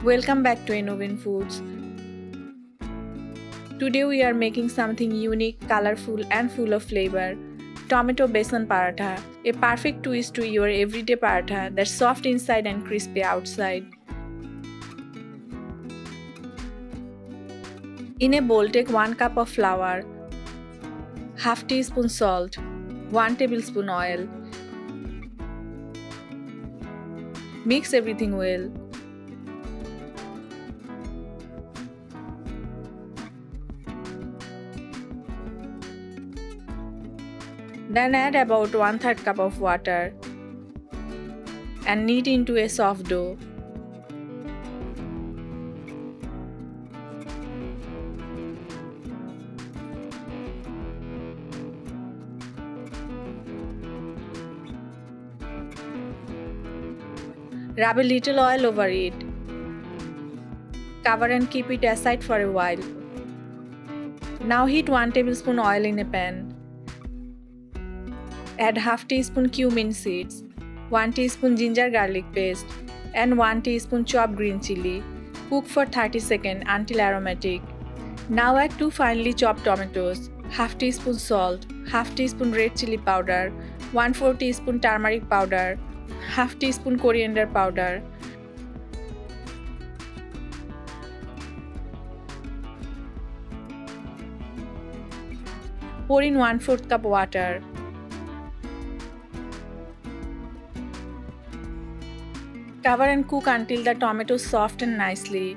Welcome back to Innovin Foods. Today we are making something unique, colorful and full of flavor. Tomato Besan Paratha, a perfect twist to your everyday paratha that's soft inside and crispy outside. In a bowl, take 1 cup of flour, half teaspoon salt, 1 tablespoon oil. Mix everything well. Then add about 1/3 cup of water and knead into a soft dough. Rub a little oil over it. Cover and keep it aside for a while. Now heat 1 tablespoon oil in a pan. Add half teaspoon cumin seeds, 1 teaspoon ginger garlic paste, and 1 teaspoon chopped green chili. Cook for 30 seconds until aromatic. Now add 2 finely chopped tomatoes, half teaspoon salt, half teaspoon red chili powder, 1/4 teaspoon turmeric powder, half teaspoon coriander powder. Pour in 1/4 cup water. Cover and cook until the tomatoes soften nicely.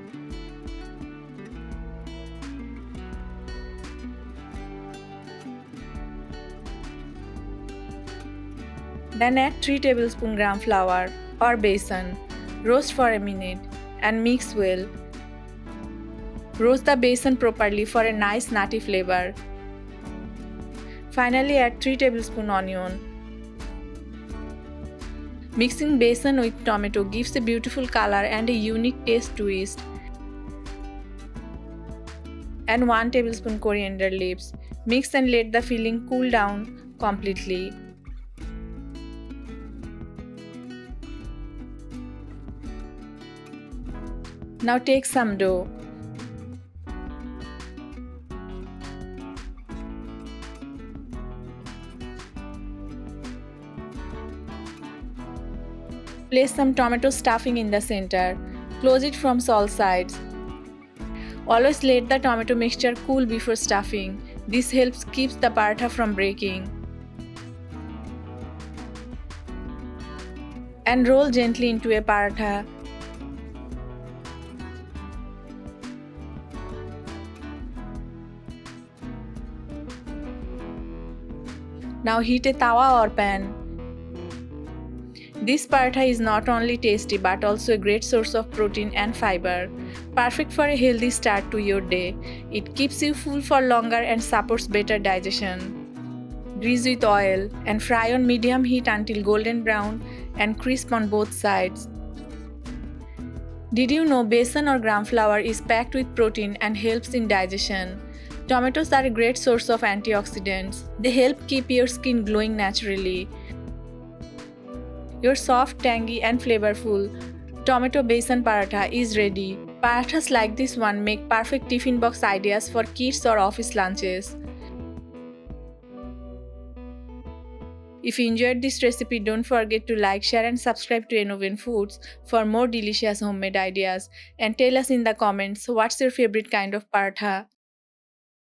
Then add 3 tablespoons gram flour or besan. Roast for a minute and mix well. Roast the besan properly for a nice nutty flavor. Finally add 3 tablespoons onion. Mixing besan with tomato gives a beautiful color and a unique taste twist. And 1 tablespoon coriander leaves. Mix and let the filling cool down completely. Now take some dough. Place some tomato stuffing in the center. Close it from all sides. Always let the tomato mixture cool before stuffing. This helps keep the paratha from breaking. And roll gently into a paratha. Now heat a tawa or pan. This paratha is not only tasty but also a great source of protein and fiber. Perfect for a healthy start to your day. It keeps you full for longer and supports better digestion. Grease with oil and fry on medium heat until golden brown and crisp on both sides. Did you know besan or gram flour is packed with protein and helps in digestion? Tomatoes are a great source of antioxidants. They help keep your skin glowing naturally. Your soft, tangy and flavorful tomato besan paratha is ready. Parathas like this one make perfect tiffin box ideas for kids or office lunches. If you enjoyed this recipe, don't forget to like, share and subscribe to Innovin Foods for more delicious homemade ideas, and tell us in the comments what's your favorite kind of paratha.